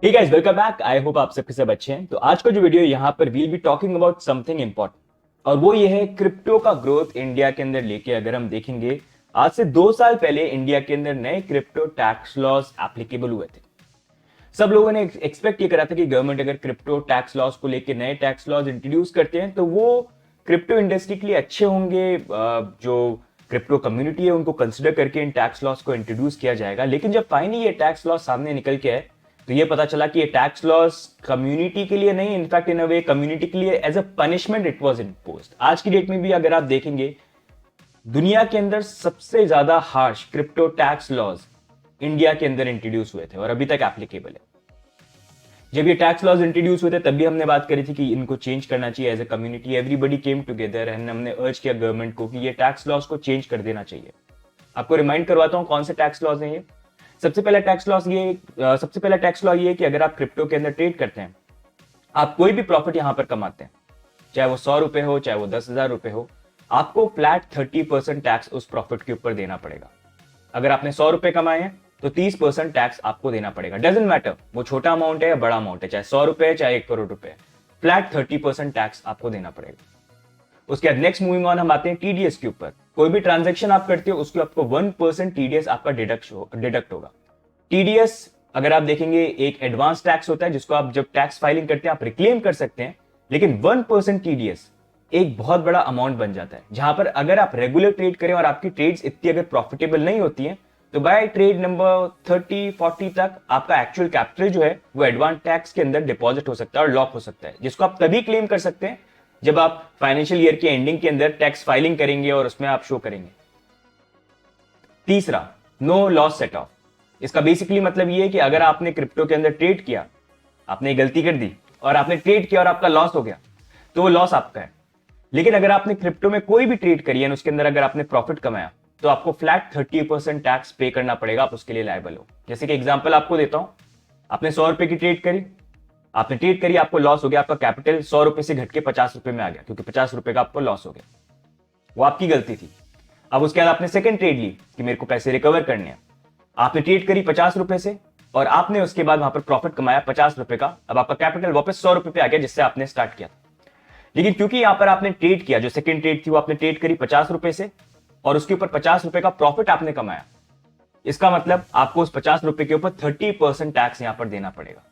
Hey guys, welcome back. I hope आप सबके सब अच्छे हैं। तो आज का जो वीडियो यहाँ पर will be talking about something important, और वो ये है क्रिप्टो का ग्रोथ इंडिया के अंदर लेके। अगर हम देखेंगे, आज से 2 साल पहले इंडिया के अंदर नए क्रिप्टो टैक्स लॉज एप्लीकेबल हुए थे। सब लोगों ने एक्सपेक्ट ये करा था कि गवर्नमेंट अगर क्रिप्टो टैक्स लॉज को लेके नए टैक्स लॉज इंट्रोड्यूस करते हैं तो वो क्रिप्टो इंडस्ट्री के लिए अच्छे होंगे। जो क्रिप्टो कम्युनिटी है उनको कंसिडर करके इन टैक्स लॉज को इंट्रोड्यूस किया जाएगा। लेकिन जब फाइनली ये टैक्स लॉज सामने निकल के आए तो ये पता चला कि ये टैक्स लॉस कम्युनिटी के लिए नहीं, in fact in a way community के लिए as a punishment it was imposed. आज की डेट में भी अगर आप देखेंगे, दुनिया के अंदर सबसे ज्यादा harsh crypto tax laws India के अंदर इंट्रोड्यूस हुए थे और अभी तक एप्लीकेबल है। जब ये टैक्स लॉज इंट्रोड्यूस हुए थे तब भी हमने बात करी थी कि इनको चेंज करना चाहिए as a community. Everybody came together and हमने अर्ज किया गवर्नमेंट को कि ये टैक्स लॉज को चेंज कर देना चाहिए। आपको रिमाइंड करवाता हूं कौन से टैक्स लॉज हैं ये। सबसे पहला टैक्स लॉ ये है कि अगर आप क्रिप्टो के अंदर ट्रेड करते हैं, आप कोई भी प्रॉफिट यहां पर कमाते हैं, चाहे वो 100 रुपए हो चाहे वो 10,000 रुपए हो, आपको फ्लैट 30% टैक्स उस प्रॉफिट के ऊपर देना पड़ेगा। अगर आपने 100 रुपए कमाए हैं तो 30% टैक्स आपको देना पड़ेगा। डजेंट मैटर वो छोटा अमाउंट है या बड़ा अमाउंट है, चाहे 100 रुपए है चाहे 1 करोड़ रुपए है, फ्लैट 30% टैक्स आपको देना पड़ेगा। उसके बाद नेक्स्ट मूविंग ऑन हम आते हैं टीडीएस के ऊपर। कोई भी ट्रांजैक्शन आप करते हो उसके आपको 1% टीडीएस आपका डिडक्ट होगा। टीडीएस अगर आप देखेंगे एक एडवांस टैक्स होता है जिसको आप जब टैक्स फाइलिंग करते हैं आप रिक्लेम कर सकते हैं, लेकिन 1% टीडीएस एक बहुत बड़ा अमाउंट बन जाता है। जहां पर अगर आप रेगुलर ट्रेड करें और आपकी ट्रेड्स इतनी अगर प्रॉफिटेबल नहीं होती हैं तो बाय ट्रेड नंबर 30-40 तक आपका एक्चुअल कैपिटल जो है वो एडवांस टैक्स के अंदर डिपॉजिट हो सकता है और लॉक हो सकता है, जिसको आप तभी क्लेम कर सकते हैं जब आप फाइनेंशियल ईयर के एंडिंग के अंदर टैक्स फाइलिंग करेंगे और उसमें आप शो करेंगे। तीसरा, नो लॉस सेट ऑफ। इसका बेसिकली मतलब ये है कि अगर आपने क्रिप्टो के अंदर ट्रेड किया, आपने गलती कर दी और आपने ट्रेड किया और आपका लॉस हो गया तो वो लॉस आपका है। लेकिन अगर आपने क्रिप्टो में कोई भी ट्रेड करी है उसके अंदर अगर आपने प्रॉफिट कमाया तो आपको फ्लैट 30% टैक्स पे करना पड़ेगा, आप उसके लिए लायबल हो। जैसे कि एग्जांपल आपको देता हूं, आपने 100 रुपए की ट्रेड करी, आपको लॉस हो गया, आपका कैपिटल 100 रुपए से घट के 50 रुपए में आ गया क्योंकि 50 रुपए का आपको लॉस हो गया, वो आपकी गलती थी। अब उसके बाद आपने सेकंड ट्रेड ली कि मेरे को पैसे रिकवर करने हैं, आपने ट्रेड करी 50 रुपए से और आपने उसके बाद वहां पर प्रॉफिट कमाया 50 रुपए का। अब आपका कैपिटल वापस 100 रुपए पे आ गया जिससे आपने स्टार्ट किया था। लेकिन क्योंकि यहां पर आपने ट्रेड किया, जो सेकंड ट्रेड थी वो आपने ट्रेड करी 50 रुपए से और उसके ऊपर 50 रुपए का प्रॉफिट आपने कमाया, इसका मतलब आपको उस 50 रुपए के ऊपर 30% टैक्स यहां पर देना पड़ेगा।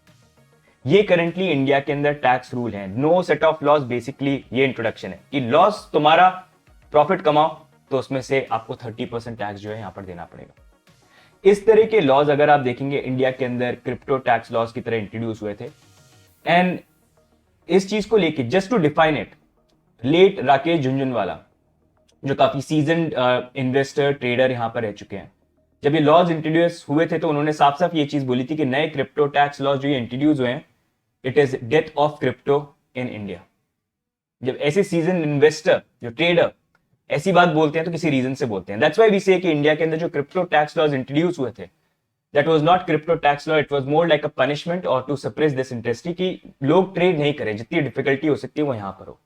ये करंटली इंडिया के अंदर टैक्स रूल है। No set off loss, basically ये इंट्रोडक्शन है कि लॉस तुम्हारा, प्रॉफिट कमाओ तो उसमें से आपको 30% टैक्स जो है यहां पर देना पड़ेगा। इस तरह के लॉज अगर आप देखेंगे इंडिया के अंदर क्रिप्टो टैक्स लॉज की तरह इंट्रोड्यूस हुए थे। एंड इस चीज को लेके just to define it, let Rakesh Jhunjhunwala जो काफी सीजन्ड इन्वेस्टर ट्रेडर यहां पर रह चुके हैं, जब ये लॉज इंट्रोड्यूस हुए थे तो उन्होंने साफ साफ ये चीज बोली थी कि नए क्रिप्टो टैक्स लॉज जो ये इंट्रोड्यूस हुए हैं, it is death of crypto in India. जब ऐसे सीजन इन्वेस्टर जो ट्रेडर ऐसी बात बोलते हैं तो किसी रीजन से बोलते हैं। दैट्स व्हाई वी से कि इंडिया के अंदर जो क्रिप्टो टैक्स लॉज इंट्रोड्यूस हुए थे, that was not crypto tax law, it was more like a punishment और टू सप्रेस दिस इंडस्ट्री कि लोग ट्रेड नहीं करें, जितनी डिफिकल्टी हो सकती है वो यहां पर हो।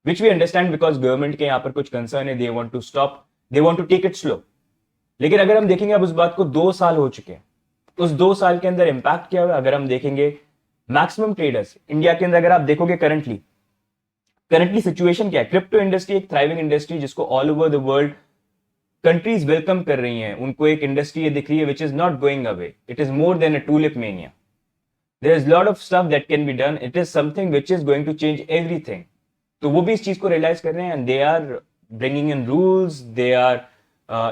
Which we understand because government के यहां पर कुछ कंसर्न है, they want to stop, they want to take it slow. लेकिन अगर हम देखेंगे अब उस बात को 2 साल हो चुके हैं, उस 2 साल के अंदर इंपैक्ट क्या हुआ अगर हम देखेंगे, मैक्सिमम ट्रेडर्स इंडिया के अंदर अगर आप देखोगे करंटली सिचुएशन क्या है, क्रिप्टो इंडस्ट्री एक थ्राइविंग इंडस्ट्री जिसको all over the world countries welcome कर रही हैं। उनको एक इंडस्ट्री ये दिख रही है which is not going away, it is more than a tulip mania, there is lot of stuff that can be done, it is something which is going to change everything. तो वो भी इस चीज को रियलाइज कर रहे हैं and they are bringing in rules, they are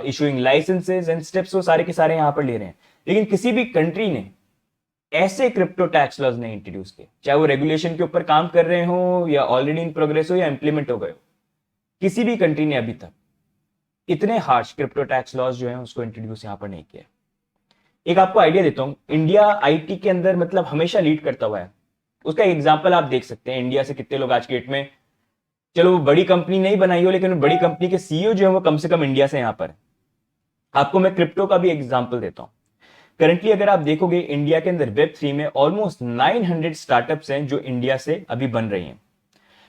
issuing licences and steps, वो सारे के सारे यहां पर ले रहे हैं। लेकिन किसी भी कंट्री ने ऐसे क्रिप्टो टैक्स लॉज नहीं इंट्रोड्यूस किए, चाहे वो रेगुलेशन के ऊपर काम कर रहे हो या ऑलरेडी इन प्रोग्रेस हो या इंप्लीमेंट हो गए हो, किसी भी कंट्री ने अभी तक इतने हार्श क्रिप्टो टैक्स लॉज जो है उसको इंट्रोड्यूस यहां पर नहीं किया। एक आपको आइडिया देता हूं, इंडिया आईटी के अंदर मतलब हमेशा लीड करता हुआ है, उसका एग्जाम्पल आप देख सकते हैं। इंडिया से कितने लोग आज के डेट में, चलो वो बड़ी कंपनी नहीं बनाई हो लेकिन बड़ी कंपनी के सीईओ जो है वो कम से कम इंडिया से यहां पर। आपको मैं क्रिप्टो का भी एग्जांपल देता हूं। करंटली अगर आप देखोगे इंडिया के अंदर वेब3 में ऑलमोस्ट 900 स्टार्टअप्स हैं जो इंडिया से अभी बन रही हैं,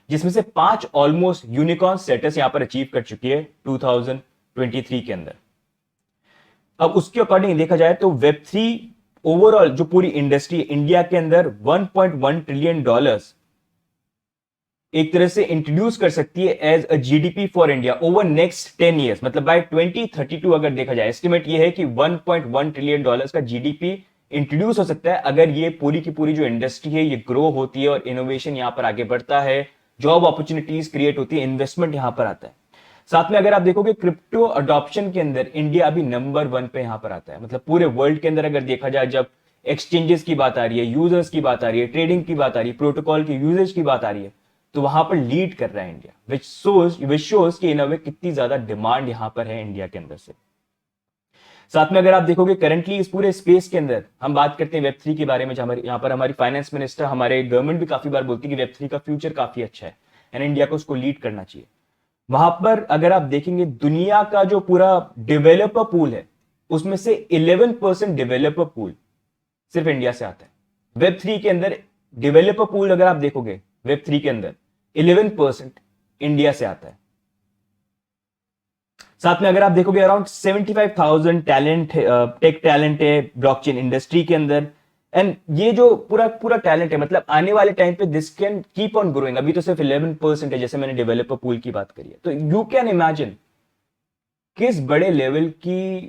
जिसमें से 5 ऑलमोस्ट यूनिकॉर्न स्टेटस यहां पर अचीव कर चुकी है 2023 के अंदर। अब उसके अकॉर्डिंग देखा जाए तो वेब3 ओवरऑल जो पूरी इंडस्ट्री इंडिया के अंदर 1.1 ट्रिलियन डॉलर्स एक तरह से इंट्रोड्यूस कर सकती है as a GDP for India over next 10 years. मतलब बाय 2032 अगर देखा जाए, एस्टिमेट ये है कि 1.1 ट्रिलियन डॉलर्स का जीडीपी इंट्रोड्यूस हो सकता है अगर ये पूरी की पूरी जो इंडस्ट्री है ये ग्रो होती है और इनोवेशन यहां पर आगे बढ़ता है, जॉब अपॉर्चुनिटीज क्रिएट होती है, इन्वेस्टमेंट यहां पर आता है। साथ में अगर आप देखोगे क्रिप्टो अडॉप्शन के अंदर इंडिया अभी नंबर 1 पे यहां पर आता है। मतलब पूरे वर्ल्ड के अंदर अगर देखा जाए, जब एक्सचेंजेस की बात आ रही है, यूजर्स की बात आ रही है, ट्रेडिंग की बात आ रही है, प्रोटोकॉल की यूजेज की बात आ रही है, तो वहां पर लीड कर रहा है इंडिया, विच शोज कि इन अ वे कितनी ज्यादा डिमांड यहां पर है इंडिया के अंदर से। साथ में अगर आप देखोगे करंटली इस पूरे स्पेस के अंदर हम बात करते हैं वेब 3 के बारे में, यहाँ पर हमारी फाइनेंस मिनिस्टर, हमारे गवर्नमेंट भी काफी बार बोलती है कि वेब 3 का फ्यूचर काफी अच्छा है एंड इंडिया को उसको लीड करना चाहिए। वहां पर अगर आप देखेंगे दुनिया का जो पूरा डेवलपर पूल है उसमें से 11% डेवलपर पूल सिर्फ इंडिया से आता है। वेब 3 के अंदर डेवलपर पूल अगर आप देखोगे वेब 3 के अंदर 11% इंडिया से आता है। साथ में अगर आप देखोगे अराउंड 75,000 टैलेंट, टेक टैलेंट है ब्लॉकचेन इंडस्ट्री के अंदर। एंड ये जो पूरा पूरा टैलेंट है, मतलब आने वाले टाइम पे this can keep on growing. अभी तो सिर्फ 11% है, जैसे मैंने डेवलपर पूल की बात करी है। तो यू कैन इमेजिन किस बड़े लेवल की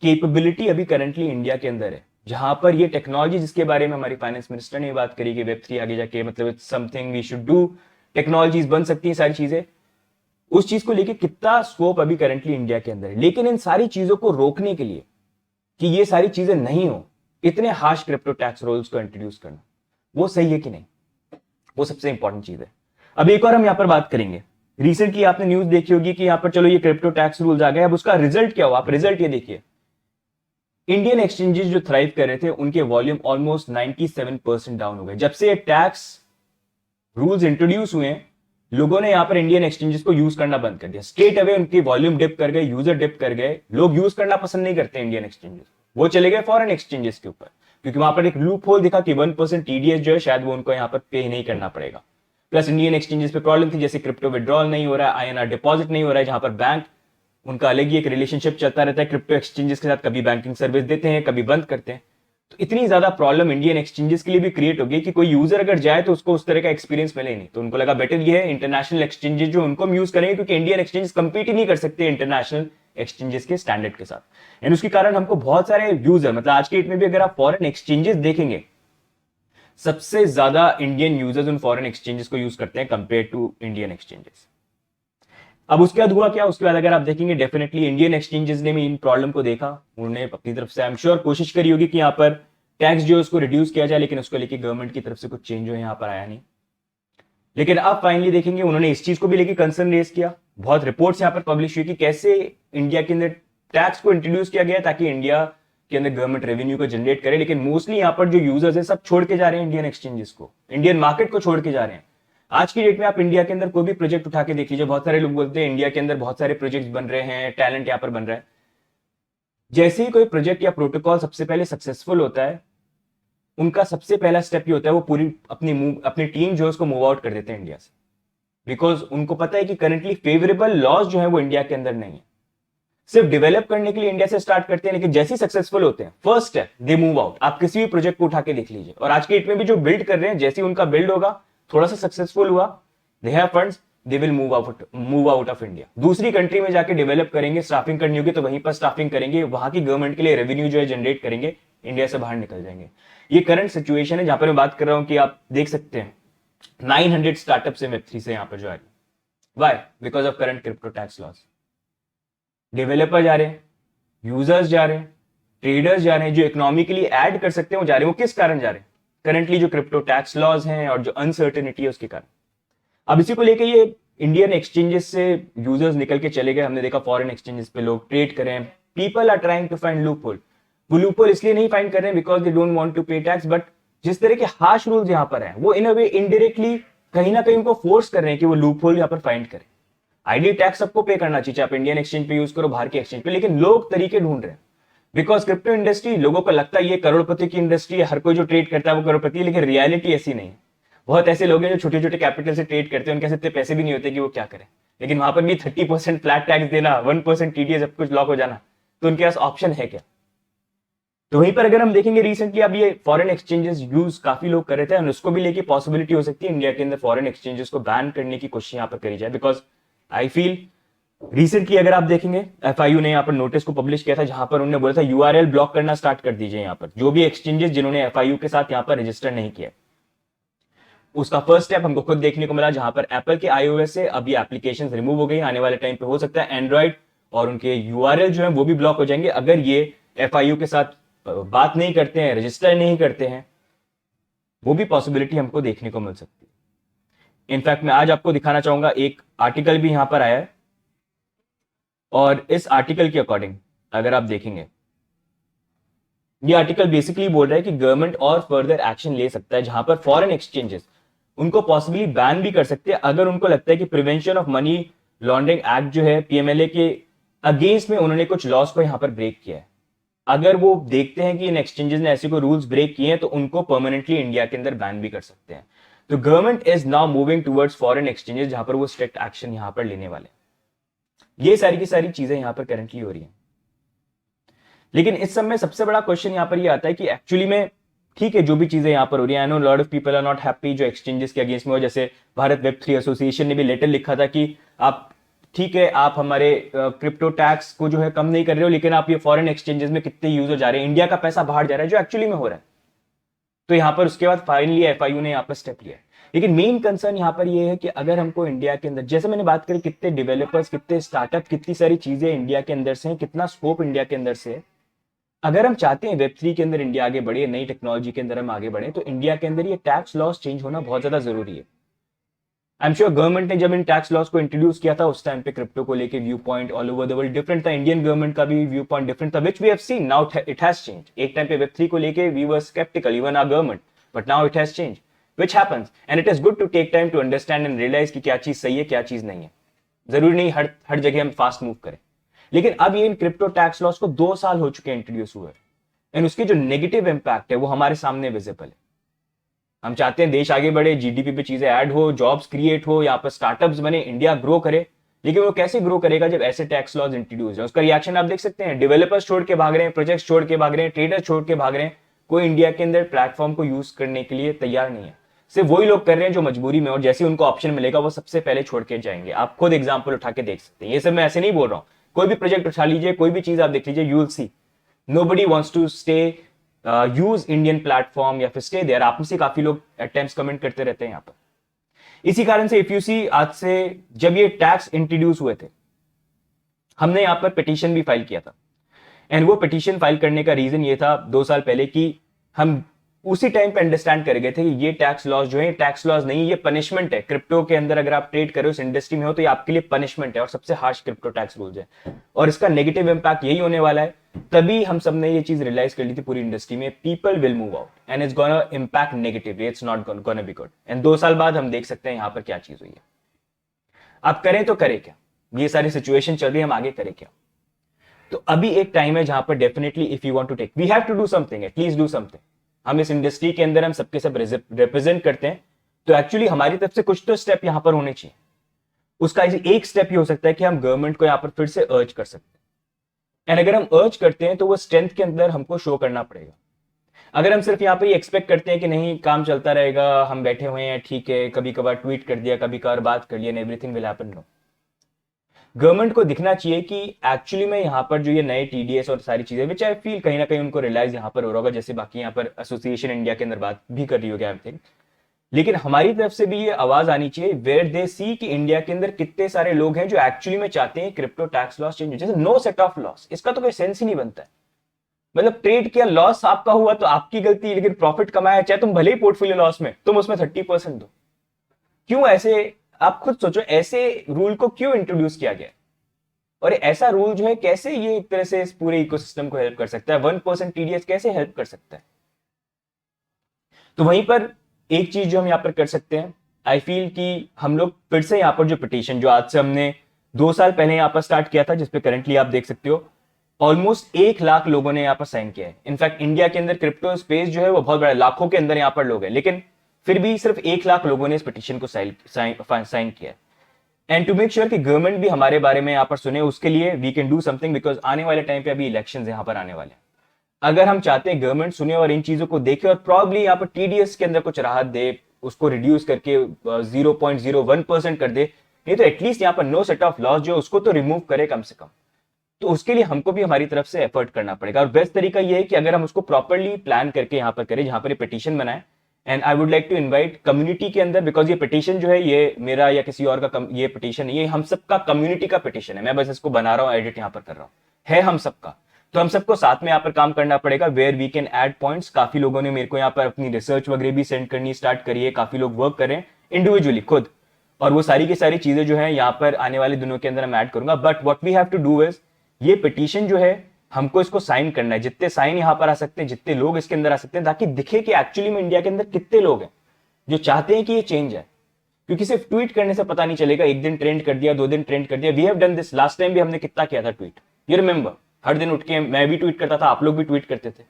कैपेबिलिटी अभी करंटली इंडिया के अंदर है, जहां पर ये टेक्नोलॉजी जिसके बारे में हमारी फाइनेंस मिनिस्टर ने बात करी कि वेब 3 आगे जाके मतलब it's something we should do, technologies बन सकती है सारी चीजें, उस चीज को लेके कितना स्कोप अभी करंटली इंडिया के अंदर है। लेकिन इन सारी चीजों को रोकने के लिए कि ये सारी चीजें नहीं हो, इतने हार्श क्रिप्टो टैक्स रूल्स को इंट्रोड्यूस करना वो सही है कि नहीं, वो सबसे इंपॉर्टेंट चीज है। अब एक और हम यहां पर बात करेंगे, रिसेंटली आपने न्यूज देखी होगी कि यहां पर चलो ये क्रिप्टो टैक्स रूल्स आ गए, अब उसका रिजल्ट क्या हुआ। आप रिजल्ट ये देखिए, इंडियन एक्सचेंजेस जो थ्राइव कर रहे थे उनके वॉल्यूम ऑलमोस्ट 97% डाउन हो गए। जब से टैक्स रूल्स इंट्रोड्यूस हुए हैं, लोगों ने यहां पर इंडियन एक्सचेंजेस को यूज करना बंद कर दिया। स्ट्रेट अवे उनकी वॉल्यूम डिप कर गए, यूजर डिप कर गए, लोग यूज करना पसंद नहीं करते इंडियन एक्सचेंजेस, वो चले गए फॉरेन एक्सचेंजेस के ऊपर, क्योंकि वहां पर एक लूप होल दिखा कि 1% टीडीएस जो है शायद वो उनको यहां पर पे नहीं करना पड़ेगा। प्लस इंडियन एक्सचेंजेस पे प्रॉब्लम थी, जैसे क्रिप्टो विड्रॉल नहीं हो रहा है, आईएनआर डिपॉजिट नहीं हो रहा है, जहां पर बैंक उनका अलग ही एक रिलेशनशिप चलता रहता है क्रिप्टो एक्सचेंजेस के साथ, कभी बैंकिंग सर्विस देते हैं कभी बंद करते हैं। तो इतनी ज्यादा प्रॉब्लम इंडियन एक्सचेंजेस के लिए भी क्रिएट हो गई कि कोई यूजर अगर जाए तो उसको उस तरह का एक्सपीरियंस मिले नहीं। तो उनको लगा बेटर ये है इंटरनेशनल एक्सचेंजेस जो उनको हम यूज करेंगे, क्योंकि इंडियन एक्सचेंजेस कंपीट ही नहीं कर सकते इंटरनेशनल एक्सचेंजेस के स्टैंडर्ड के साथ। एंड उसके कारण हमको बहुत सारे यूजर, मतलब आज के डेट में भी अगर आप फॉरेन एक्सचेंजेस देखेंगे, सबसे ज्यादा इंडियन यूजर्स उन फॉरेन एक्सचेंजेस को यूज करते हैं कंपेयर टू इंडियन एक्सचेंजेस। अब उसके बाद हुआ क्या, उसके बाद अगर आप देखेंगे डेफिनेटली इंडियन एक्सचेंजेस ने भी इन प्रॉब्लम को देखा, उन्होंने अपनी तरफ से आई एम श्योर कोशिश करी होगी कि यहाँ पर टैक्स जो उसको रिड्यूस किया जाए, लेकिन उसको लेके गवर्नमेंट की तरफ से कुछ चेंज हो यहाँ पर आया नहीं। लेकिन अब फाइनली देखेंगे उन्होंने इस चीज को भी लेके कंसर्न रेज किया। बहुत रिपोर्ट्स यहाँ पर पब्लिश हुई कि कैसे इंडिया के अंदर टैक्स को इंट्रोड्यूस किया गया ताकि इंडिया के अंदर गवर्नमेंट रेवेन्यू को जनरेट करे, लेकिन मोस्टली यहाँ पर जो यूजर्स है सब छोड़ के जा रहे हैं इंडियन एक्सचेंजेस को, इंडियन मार्केट को छोड़ के जा रहे हैं। आज की डेट में आप इंडिया के अंदर कोई भी प्रोजेक्ट उठा के देख लीजिए, बहुत सारे लोग बोलते हैं इंडिया के अंदर बहुत सारे प्रोजेक्ट्स बन रहे हैं, टैलेंट यहाँ पर बन रहा है। जैसे ही कोई प्रोजेक्ट या प्रोटोकॉल सबसे पहले सक्सेसफुल होता है, उनका सबसे पहला स्टेप ये होता है वो पूरी अपनी टीम जो है उसको मूव आउट कर देते हैं इंडिया से, बिकॉज उनको पता है कि करंटली फेवरेबल लॉज जो है वो इंडिया के अंदर नहीं है। सिर्फ डेवलप करने के लिए इंडिया से स्टार्ट करते हैं, लेकिन जैसे ही सक्सेसफुल होते हैं first step they move out. आप किसी भी प्रोजेक्ट को उठा के देख लीजिए, और आज के डेट में भी जो बिल्ड कर रहे हैं, जैसे ही उनका बिल्ड होगा, थोड़ा सा सक्सेसफुल हुआ, they have funds, they will move out of India. दूसरी कंट्री में जाके डेवलप करेंगे, स्टाफिंग करनी होगी तो वहीं पर स्टाफिंग करेंगे, वहां की गवर्नमेंट के लिए रेवेन्यू जो है जनरेट करेंगे, इंडिया से बाहर निकल जाएंगे। ये करंट सिचुएशन है जहां पर मैं बात कर रहा हूं कि आप देख सकते हैं 900 स्टार्टअप से वेब3 से यहां पर जो आ रही। Why? Because of current crypto tax laws. Developer जा रहे हैं, यूजर्स जा रहे हैं, ट्रेडर्स जा रहे हैं, जो इकोनॉमिकली ऐड कर सकते हैं वो जा रहे हैं। वो किस कारण जा रहे हैं? करंटली जो क्रिप्टो टैक्स लॉज हैं और जो अनसर्टेनिटी है उसके कारण। अब इसी को लेके ये इंडियन एक्सचेंजेस से यूजर्स निकल के चले गए। हमने देखा फॉरेन एक्सचेंजेस पे लोग ट्रेड करें, people are trying to find loophole. वो लूप होल इसलिए नहीं फाइंड कर रहे हैं because they don't want to pay tax, but जिस तरह के हार्श रूल्स यहां पर हैं वो इन अ वे इनडायरेक्टली कहीं ना कहीं उनको फोर्स कर रहे हैं कि वो लूप होल यहां पर फाइंड करें। आइडियल टैक्स सबको पे करना चाहिए, चाहे आप इंडियन एक्सचेंज पे यूज करो, बाहर के एक्सचेंज पे, लेकिन लोग तरीके ढूंढ रहे हैं। बिकॉज क्रिप्टो इंडस्ट्री लोगों को लगता है ये करोड़पति की इंडस्ट्री है, हर कोई जो ट्रेड करता है वो करोड़पति है, लेकिन रियलिटी ऐसी नहीं है। बहुत ऐसे लोग हैं जो छोटे छोटे कैपिटल से ट्रेड करते हैं, उनके इतने पैसे भी नहीं होते कि वो क्या करें, लेकिन वहां पर भी 30% फ्लैट टैक्स देना, 1% टीडीएस, सब कुछ लॉक हो जाना, तो उनके पास ऑप्शन है क्या? तो वहीं पर अगर हम देखेंगे रिसेंटली अब ये फॉरेन एक्सचेंजेस यूज काफी लोग कर रहे थे, और उसको भी लेके पॉसिबिलिटी हो सकती है इंडिया के अंदर फॉरेन एक्सचेंजेस को बैन करने की कोशिश यहां पर करी जाए, बिकॉज आई फील रिसेंटली अगर आप देखेंगे एफआईयू ने यहाँ पर नोटिस को पब्लिश किया था, जहां पर उन्होंने बोला था यूआरएल ब्लॉक करना स्टार्ट कर दीजिए यहाँ पर जो भी एक्सचेंजेस जिन्होंने एफआईयू के साथ यहाँ पर रजिस्टर नहीं किया। उसका फर्स्ट स्टेप हमको खुद देखने को मिला, जहां पर एप्पल के आईओएस से अभी एप्लीकेशन रिमूव हो गई। आने वाले टाइम पे हो सकता है एंड्रॉइड और उनके यूआरएल जो है वो भी ब्लॉक हो जाएंगे अगर ये एफआईयू के साथ बात नहीं करते हैं, रजिस्टर नहीं करते हैं। वो भी पॉसिबिलिटी हमको देखने को मिल सकती है। इनफैक्ट मैं आज आपको दिखाना चाहूंगा, एक आर्टिकल भी यहां पर आया है, और इस आर्टिकल के अकॉर्डिंग अगर आप देखेंगे, ये आर्टिकल बेसिकली बोल रहा है कि गवर्नमेंट और फर्दर एक्शन ले सकता है, जहां पर फॉरेन एक्सचेंजेस उनको पॉसिबली बैन भी कर सकते हैं अगर उनको लगता है कि prevention of money laundering act जो है पीएमएलए के अगेंस्ट में उन्होंने कुछ लॉस को यहां पर ब्रेक किया है। अगर वो देखते हैं कि इन एक्सचेंजेस ने ऐसे कोई रूल्स ब्रेक किए हैं तो उनको परमानेंटली इंडिया के अंदर बैन भी कर सकते हैं। तो government is now moving towards foreign exchanges, जहां पर वो स्ट्रिक्ट एक्शन यहां पर लेने वाले। ये सारी की सारी चीजें यहां पर करंटली हो रही हैं। लेकिन इस समय सबसे बड़ा क्वेश्चन यहां पर ये आता है कि एक्चुअली में ठीक है जो भी चीजें यहां पर हो रही है, I know lot of people are not happy जो एक्सचेंजेस के अगेंस्ट में हो। जैसे भारत वेब 3 एसोसिएशन ने भी लेटर लिखा था कि आप ठीक है, आप हमारे क्रिप्टो टैक्स को जो है कम नहीं कर रहे हो, लेकिन आप ये फॉरेन एक्सचेंजेस में कितने यूज हो जा रहे हैं, इंडिया का पैसा बाहर जा रहा है, जो एक्चुअली में हो रहा है। तो यहां पर उसके बाद फाइनली एफआईयू ने यहां पर स्टेप लिया। लेकिन मेन कंसर्न यहां पर ये है कि अगर हमको इंडिया के अंदर, जैसे मैंने बात करी, कितने डेवलपर्स, कितने स्टार्टअप, कितनी सारी चीजें इंडिया के अंदर से हैं, कितना स्कोप इंडिया के अंदर से है। अगर हम चाहते हैं वेब3 के अंदर इंडिया आगे बढ़े, नई टेक्नोलॉजी के अंदर हम आगे बढ़े, तो इंडिया के अंदर ये टैक्स लॉस चेंज होना बहुत ज्यादा जरूरी है। आई एम श्योर गवर्नमेंट ने जब इन टैक्स लॉस को इंट्रोड्यूस किया था उस टाइम पे क्रिप्टो को लेके view point all over the world different था, इंडियन गवर्नमेंट का भी व्यू पॉइंट डिफरेंट था, which we have seen now it has change. एक टाइम पे वेब3 को लेके we were sceptical even our government, but now it has change, which happens, and it is good to take time to understand and realise कि क्या चीज सही है क्या चीज नहीं है। जरूरी नहीं हर जगह हम फास्ट मूव करें। लेकिन अब ये इन क्रिप्टो टैक्स लॉस को 2 साल हो चुके हैं इंट्रोड्यूस हुए, एंड उसकी जो नेगेटिव इंपैक्ट है वो हमारे सामने विजिबल है। हम चाहते हैं देश आगे बढ़े, जीडीपी पे चीजें ऐड हो, जॉब्स क्रिएट हो, यहाँ पर स्टार्टअप्स बने, इंडिया ग्रो करे। लेकिन वो कैसे ग्रो करेगा जब ऐसे टैक्स लॉज इंट्रोड्यूस है? उसका रिएक्शन आप देख सकते हैं, डेवलपर्स छोड़ के भाग रहे हैं, प्रोजेक्ट्स छोड़ के भाग रहे हैं, ट्रेडर्स छोड़ के भाग रहे हैं। कोई इंडिया के अंदर प्लेटफॉर्म को यूज करने के लिए तैयार नहीं है। सिर्फ वही लोग कर रहे हैं जो मजबूरी में, और जैसे उनको ऑप्शन मिलेगा वो सबसे पहले छोड़ के जाएंगे। आप खुद एग्जाम्पल उठा के देख सकते हैं। ये सब मैं ऐसे नहीं बोल रहा हूँ, कोई भी प्रोजेक्ट उठा लीजिए, कोई भी चीज आप देख लीजिए, you will see nobody wants to stay use Indian platform या फिर स्टे देयर। आप में से काफी लोग अटेम्प्ट्स कमेंट करते रहते हैं यहाँ पर। इसी कारण से इफ यू सी, आज से जब ये टैक्स इंट्रोड्यूस हुए थे, हमने यहाँ पर पिटीशन भी फाइल किया था। एंड वो पिटीशन फाइल करने का रीजन ये था 2 साल पहले कि हम उसी टाइम पे अंडरस्टैंड कर गए थे कि ये टैक्स लॉस जो है टैक्स लॉस नहीं, ये पनिशमेंट है। क्रिप्टो के अंदर अगर आप ट्रेड करो, इस इंडस्ट्री में हो, तो ये आपके लिए पनिशमेंट है और सबसे हार्श क्रिप्टो टैक्स रूल्स है, और इसका नेगेटिव इंपैक्ट यही होने वाला है। तभी हम सब ने ये चीज रियलाइज कर ली थी पूरी इंडस्ट्री में, people will move out and it's gonna impact negatively, it's not gonna be good. And 2 साल बाद हम देख सकते हैं यहाँ पर क्या चीज हुई है। आप करें तो करें क्या, ये सारी सिचुएशन चल रही है, हम आगे करें क्या? तो अभी एक टाइम है जहां पर definitely if you want to take, we have to do something, at least do something. हम इस इंडस्ट्री के अंदर हम सबके सब रिप्रेजेंट करते हैं, तो एक्चुअली हमारी तरफ से कुछ तो स्टेप यहां पर होने चाहिए। उसका एक स्टेप ये हो सकता है कि हम गवर्नमेंट को यहां पर फिर से अर्ज कर सकते हैं। एंड अगर हम अर्ज करते हैं तो वो स्ट्रेंथ के अंदर हमको शो करना पड़ेगा। अगर हम सिर्फ यहाँ पर ये एक्सपेक्ट करते हैं कि नहीं काम चलता रहेगा, हम बैठे हुए हैं, ठीक है, कभी कभार ट्वीट कर दिया, कभी कभार बात कर लिया, and everything will happen, no. Government को दिखना चाहिए कि एक्चुअली में यहाँ पर जो ये नए टीडीएस और सारी चीजें, विच आई फील कहीं ना कहीं उनको रियलाइज यहाँ पर हो रहा होगा, जैसे बाकी यहाँ पर एसोसिएशन इंडिया के अंदर बात भी कर रही होगी, आई थिंक। लेकिन हमारी तरफ से भी ये आवाज आनी चाहिए वेयर दे सी कि इंडिया के अंदर कितने सारे लोग हैं जो एक्चुअली में चाहते हैं क्रिप्टो टैक्स लॉस चेंज हो। जैसे नो सेट ऑफ लॉस, इसका तो कोई सेंस ही नहीं बनता है। मतलब ट्रेड किया, लॉस आपका हुआ तो आपकी गलती, लेकिन प्रॉफिट कमाया, चाहे तुम भले ही पोर्टफोलियो लॉस में, तुम उसमें 30% दो। क्यों ऐसे? आप खुद सोचो, ऐसे रूल को क्यों इंट्रोड्यूस किया गया? और ऐसा रूल जो है कैसे ये एक तरह से इस पूरे इकोसिस्टम को हेल्प कर सकता है? 1% टीडीएस कैसे हेल्प कर सकता है? तो वहीं पर एक चीज जो हम यहां पर कर सकते हैं, आई फील कि हम लोग फिर से यहां पर जो पिटीशन जो आज से हमने 2 साल पहले यहां पर स्टार्ट किया था, जिसपे करंटली आप देख सकते हो ऑलमोस्ट 1 लाख लोगों ने यहां पर साइन किया है। इनफैक्ट इंडिया के अंदर क्रिप्टो स्पेस जो है वो बहुत बड़ा, लाखों के अंदर यहां पर लोग हैं, लेकिन फिर भी सिर्फ 1 लाख लोगों ने इस पिटीशन को साइन किया है। एंड टू मेक श्योर कि गवर्नमेंट भी हमारे बारे में यहाँ पर सुने, उसके लिए we can do something, because आने वाले टाइम पे अभी इलेक्शंस यहाँ पर आने वाले हैं। अगर हम चाहते हैं गवर्नमेंट सुने और इन चीजों को देखे और प्रॉब्ली यहाँ पर टीडीएस के अंदर कुछ राहत दे, उसको रिड्यूस करके 0.01% कर दे, नहीं तो एटलीस्ट यहाँ पर नो सेट ऑफ लॉस जो उसको तो रिमूव करे कम से कम। तो उसके लिए हमको भी हमारी तरफ से एफर्ट करना पड़ेगा और बेस्ट तरीका ये है कि अगर हम उसको प्रॉपरली प्लान करके यहाँ पर करें, जहां पर पिटीशन बनाए। And I would like to invite community के अंदर, बिकॉज ये पिटीशन जो है ये मेरा या किसी और का ये पिटीशन है, ये हम सबका कम्युनिटी का पिटीशन है। मैं बस इसको बना रहा हूँ, एडिट यहाँ पर कर रहा हूँ, है हम सबका। तो हम सबको साथ में यहाँ पर काम करना पड़ेगा, where we can add points. काफी लोगों ने मेरे को यहाँ पर अपनी रिसर्च वगैरह भी सेंड करनी स्टार्ट करी है, काफी लोग वर्क कर रहे हैं इंडिविजुअली खुद, और वो सारी की सारी चीजें जो है यहाँ पर आने वाले दिनों के अंदर मैं ऐड करूंगा। But what we have to do is, ये पिटीशन जो है हमको इसको साइन करना है, जितने साइन यहाँ पर आ सकते हैं, जितने लोग इसके अंदर आ सकते हैं, ताकि दिखे कि एक्चुअली में इंडिया के अंदर कितने लोग हैं जो चाहते हैं कि ये चेंज है। क्योंकि सिर्फ ट्वीट करने से पता नहीं चलेगा, एक दिन ट्रेंड कर दिया, 2 दिन ट्रेंड कर दिया। We have done this, last time भी हमने कितना किया था ट्वीट, यू रिमेंबर। हर दिन उठ के मैं भी ट्वीट करता था, आप लोग भी ट्वीट करते थे।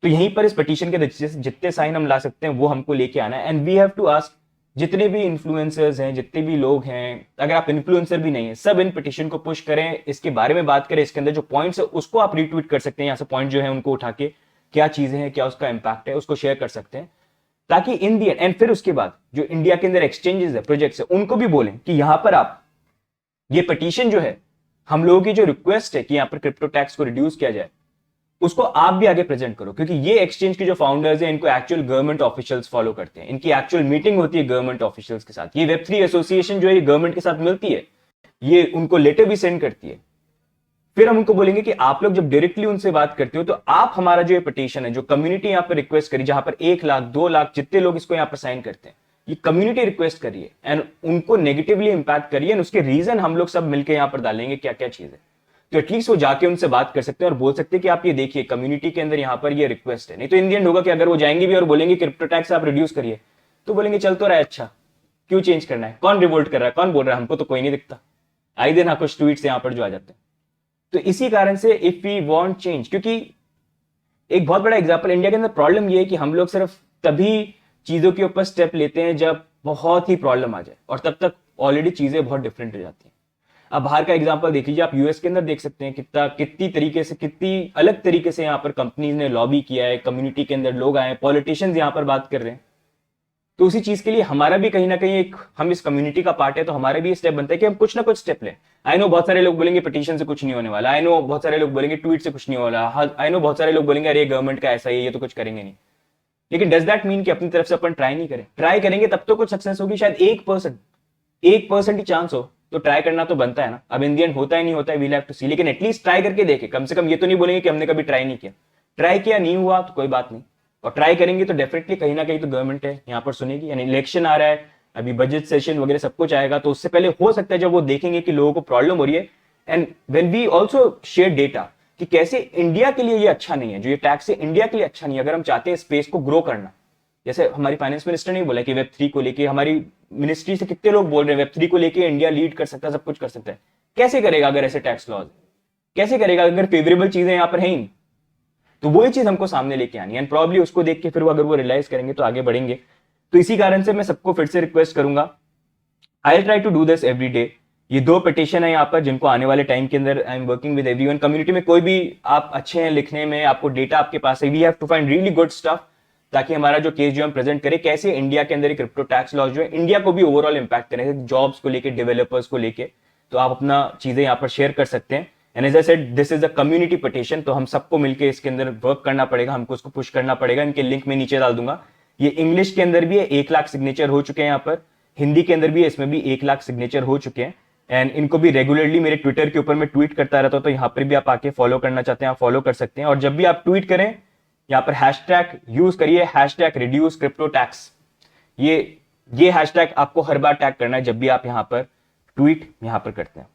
तो यहीं पर इस पिटीशन के जितने साइन हम ला सकते हैं वो हमको लेके आना है। And we have to ask जितने भी इन्फ्लुएंसर्स हैं, जितने भी लोग हैं, अगर आप इन्फ्लुएंसर भी नहीं है, सब इन पिटीशन को पुश करें, इसके बारे में बात करें, इसके अंदर जो पॉइंट्स है उसको आप रीट्वीट कर सकते हैं, यहाँ से पॉइंट जो है उनको उठा के, क्या चीजें हैं, क्या उसका इंपैक्ट है, उसको शेयर कर सकते हैं, ताकि इन दी एंड फिर उसके बाद जो इंडिया के अंदर एक्सचेंजेस है, प्रोजेक्ट्स है, उनको भी बोलें कि यहां पर आप ये पिटीशन जो है, हम लोगों की जो रिक्वेस्ट है कि यहां पर क्रिप्टो टैक्स को रिड्यूस किया जाए, उसको आप भी आगे प्रेजेंट करो। क्योंकि ये एक्सचेंज के जो फाउंडर्स हैं, इनको एक्चुअल गवर्नमेंट ऑफिशियल्स फॉलो करते हैं, इनकी एक्चुअल मीटिंग होती है गवर्नमेंट ऑफिशियल्स के साथ। ये वेब3 एसोसिएशन जो है गवर्नमेंट के साथ मिलती है, ये उनको लेटर भी सेंड करती है। फिर हम उनको बोलेंगे कि आप लोग जब डायरेक्टली उनसे बात करते हो, तो आप हमारा जो ये पिटीशन है, जो कम्युनिटी यहां पर रिक्वेस्ट करी, जहां पर 1 लाख 2 लाख जितने लोग इसको यहां पर साइन करते हैं, ये कम्युनिटी रिक्वेस्ट करिए एंड उनको नेगेटिवली इंपैक्ट करिए, उसके रीजन हम लोग सब मिलकर यहां पर डालेंगे क्या क्या चीज है। तो एटलीस्ट वो जाके उनसे बात कर सकते हैं और बोल सकते हैं कि आप ये देखिए कम्युनिटी के अंदर यहाँ पर ये रिक्वेस्ट है। नहीं तो इन दी एंड होगा कि अगर वो जाएंगे भी और बोलेंगे क्रिप्टो टैक्स आप रिड्यूस करिए, तो बोलेंगे चल तो रहा है, अच्छा क्यों चेंज करना है, कौन रिवोल्ट कर रहा है, कौन बोल रहा है, हमको तो कोई नहीं दिखता। आई दिन कुछ ट्वीट्स यहाँ पर जो आ जाते हैं। तो इसी कारण से इफ वी वांट चेंज, क्योंकि एक बहुत बड़ा एग्जांपल, इंडिया के अंदर प्रॉब्लम ये है कि हम लोग सिर्फ तभी चीजों के ऊपर स्टेप लेते हैं जब बहुत ही प्रॉब्लम आ जाए, और तब तक ऑलरेडी चीजें बहुत डिफरेंट हो जाती हैं। अब बाहर का एग्जांपल देख लीजिए, आप यूएस के अंदर देख सकते हैं कितनी तरीके से, कितनी अलग तरीके से यहाँ पर कंपनीज ने लॉबी किया है, कम्युनिटी के अंदर लोग आए, पॉलिटिशियंस यहाँ पर बात कर रहे हैं। तो उसी चीज के लिए हमारा भी कहीं ना कहीं एक, हम इस कम्युनिटी का पार्ट है, तो हमारा भी स्टेप बनता है कि हम कुछ ना कुछ स्टेप लें। आई नो बहुत सारे लोग बोलेंगे पिटीशन से कुछ नहीं होने वाला, आई नो बहुत सारे लोग बोलेंगे ट्वीट से कुछ नहीं होने वाला, आई नो बहुत सारे लोग बोलेंगे अरे गवर्नमेंट का ऐसा ही, ये तो कुछ करेंगे नहीं। लेकिन डज दैट मीन कि अपनी तरफ से अपन ट्राई नहीं करें? ट्राई करेंगे तब तो कुछ सक्सेस होगी, शायद 1% ही चांस हो, तो ट्राई करना तो बनता है ना। अब इन दी एंड होता है नहीं होता है, वील हैव टू सी, लेकिन एटलीस्ट ट्राई करके देखे। कम से कम ये तो नहीं बोलेंगे कि हमने कभी ट्राई नहीं किया, ट्राई किया नहीं हुआ तो कोई बात नहीं, और ट्राई करेंगे तो डेफिनेटली कहीं ना कहीं तो गवर्नमेंट है यहाँ पर सुनेगी। यानी इलेक्शन आ रहा है, अभी बजट सेशन वगैरह सब कुछ आएगा, तो उससे पहले हो सकता है जब वो देखेंगे कि लोगों को प्रॉब्लम हो रही है, and when we also share data कि कैसे इंडिया के लिए ये अच्छा नहीं है, जो ये टैक्स है इंडिया के लिए अच्छा नहीं है। अगर हम चाहते हैं स्पेस को ग्रो करना, जैसे हमारी फाइनेंस मिनिस्टर ने बोला कि वेब3 को लेके, हमारी मिनिस्ट्री से कितने लोग बोल रहे हैं वेब3 को लेके इंडिया लीड कर सकता है, सब कुछ कर सकता है। कैसे करेगा अगर ऐसे टैक्स लॉज, कैसे करेगा अगर फेवरेबल चीजें यहाँ पर है ही? तो वही चीज हमको सामने लेके आनी है, एंड प्रॉब्ली उसको देख के फिर अगर वो रियलाइज करेंगे तो आगे बढ़ेंगे। तो इसी कारण से मैं सबको फिर से रिक्वेस्ट करूंगा, I will try to do this every day. ये 2 पिटीशन है यहाँ पर जिनको आने वाले टाइम के अंदर I am working with everyone. Community में कोई भी आप अच्छे हैं लिखने में, आपको डेटा आपके पास है, we have to find really good stuff, ताकि हमारा जो केस जो हम प्रेजेंट करें, कैसे इंडिया के अंदर क्रिप्टो टैक्स लॉज जो है इंडिया को भी ओवरऑल इंपैक्ट करें, जॉब्स को लेके, डेवलपर्स को लेके। तो आप अपना चीजें यहाँ पर शेयर कर सकते हैं। And as I said, this is a community petition, तो हम सबको मिलकर इसके अंदर वर्क करना पड़ेगा, हमको उसको पुश करना पड़ेगा। इनके लिंक में नीचे डाल दूंगा। ये इंग्लिश के अंदर भी है, 1 लाख सिग्नेचर हो चुके हैं यहाँ पर, हिंदी के अंदर भी है, इसमें भी 1 लाख सिग्नेचर हो चुके हैं। एंड इनको भी रेगुलरली मेरे ट्विटर के ऊपर मैं ट्वीट करता रहता हूं, तो यहाँ पर भी आप आके फॉलो करना चाहते हैं आप फॉलो कर सकते हैं। और जब भी आप ट्वीट करें, यहाँ पर हैशटैग यूज करिए, हैशटैग रिड्यूस क्रिप्टो टैक्स। ये हैशटैग आपको हर बार टैग करना है जब भी आप यहाँ पर ट्वीट यहाँ पर करते हैं।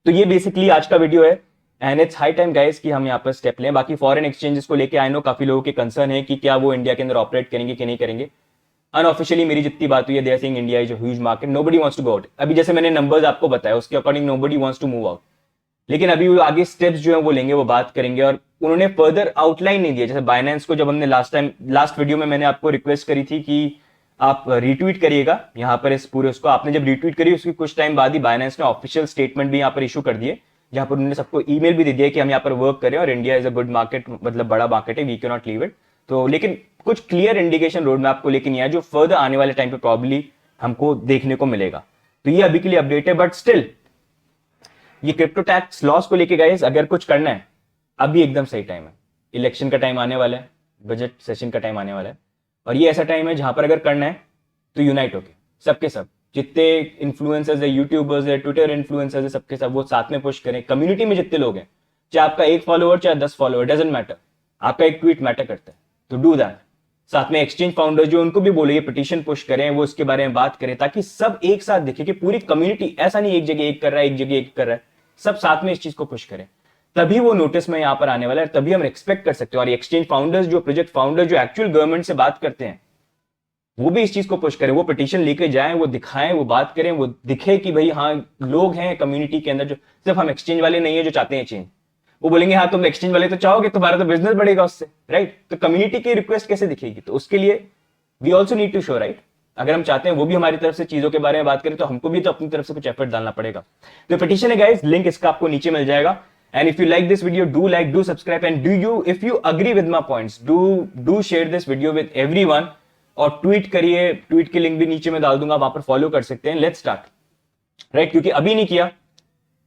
तो ये बेसिकली आज का वीडियो है, and it's high time guys कि हम यहाँ पर स्टेप लें। बाकी फॉरेन एक्सचेंजेस को लेके आई नो काफी लोगों के कंसर्न है कि क्या वो इंडिया के अंदर ऑपरेट करेंगे कि नहीं करेंगे। अनऑफिशियली मेरी जितनी बात हुई है, they are saying India is a huge market, nobody wants to go out. अभी जैसे मैंने नंबर्स आपको बताया उसके according nobody wants to move out, लेकिन अभी वो आगे स्टेप्स जो है वो लेंगे, वो बात करेंगे। और उन्होंने फर्दर आउटलाइन नहीं दिया। जैसे बाइनेंस को जब हमने लास्ट वीडियो में मैंने आपको रिक्वेस्ट करी थी कि आप रीट्वीट करिएगा यहाँ पर इस पूरे उसको, आपने जब रीट्वीट करी उसकी कुछ टाइम बाद ही बाइनेंस ने ऑफिशियल स्टेटमेंट भी यहाँ पर इशू कर दिए जहां पर उन्होंने सबको ईमेल भी दे दिया कि हम यहाँ पर वर्क करें और India is a good market, मतलब बड़ा मार्केट है, we can not leave it. तो लेकिन कुछ क्लियर इंडिकेशन रोड मैप को लेकर नहीं आया जो फर्दर आने वाले टाइम पे प्रॉब्ली हमको देखने को मिलेगा। तो ये अभी के लिए अपडेट है, बट स्टिल ये क्रिप्टो टैक्स लॉस को लेके गाइस अगर कुछ करना है अभी एकदम सही टाइम है। इलेक्शन का टाइम आने वाला है, बजट सेशन का टाइम आने वाला है, और ये ऐसा टाइम है जहां पर अगर करना है तो यूनाइट होके सबके सब जितने इन्फ्लुएंसर्स है, यूट्यूबर्स है, ट्विटर इन्फ्लुएंसर्स है, सबके सब वो साथ में पुश करें। कम्युनिटी में जितने लोग हैं, चाहे आपका 1 फॉलोअर चाहे 10 फॉलोअर, डजेंट मैटर, आपका एक ट्वीट मैटर करता है, तो डू दैट। साथ में एक्सचेंज फाउंडर जो उनको भी बोलिए पिटीशन पुश करें, वो इसके बारे में बात करें, ताकि सब एक साथ दिखे कि पूरी कम्युनिटी, ऐसा नहीं एक जगह एक कर रहा है, एक जगह एक कर रहा है, सब साथ में इस चीज को पुश करें, तभी वो नोटिस में यहां पर आने वाला है, तभी हम एक्सपेक्ट कर सकते हैं। और एक्सचेंज फाउंडर्स जो प्रोजेक्ट फाउंडर जो एक्चुअल गवर्नमेंट से बात करते हैं वो भी इस चीज को पुश करें, वो पिटीशन लेके जाएं, वो दिखाएं, वो बात करें, वो दिखे कि भाई हाँ लोग हैं कम्युनिटी के अंदर, जो सिर्फ हम एक्सचेंज वाले नहीं है जो चाहते हैं चेंज। वो बोलेंगे हाँ तुम एक्सचेंज वाले तो चाहोगे, तुम्हारा तो बिजनेस बढ़ेगा उससे, राइट? तो कम्युनिटी की रिक्वेस्ट कैसे दिखेगी? तो उसके लिए we also need to show, right? अगर हम चाहते हैं वो भी हमारी तरफ से चीजों के बारे में बात करें, तो हमको भी तो अपनी तरफ से कुछ एफर्ट डालना पड़ेगा। तो पिटीशन है गाइस, लिंक इसका आपको नीचे मिल जाएगा। And if you like this video, do like, do subscribe, and if you agree with my points, do share this video with everyone, और ट्वीट करिए, ट्वीट की लिंक भी नीचे में डाल दूंगा, वहां पर फॉलो कर सकते हैं। Let's start, right? क्योंकि अभी नहीं किया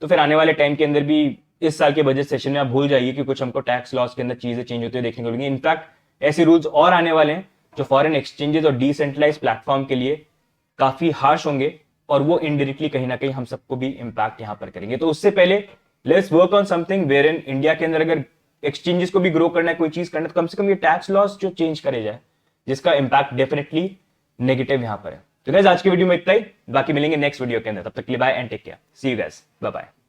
तो फिर आने वाले टाइम के अंदर भी इस साल के बजट सेशन में आप भूल जाइए कि कुछ हमको टैक्स लॉस के अंदर चीजें चेंज होते हुए देखने को मिलेंगी। इनफैक्ट ऐसे रूल्स और आने वाले हैं जो फॉरेन एक्सचेंजेस और डिसेंट्रलाइज प्लेटफॉर्म के लिए काफी हार्श होंगे, और वो इनडायरेक्टली कहीं ना कहीं हम सबको भी इंपैक्ट यहां पर करेंगे। तो उससे पहले let's work on something where in India के अंदर अगर एक्सचेंजेस को भी ग्रो करना है, कोई चीज करना है, तो कम से कम ये टैक्स लॉस जो चेंज करे जाए, जिसका इंपैक्ट डेफिनेटली नेगेटिव यहां पर है। तो गाइस आज की वीडियो में इतना ही, बाकी मिलेंगे नेक्स्ट वीडियो के अंदर, तब तक के लिए bye and take care, see you guys, bye bye.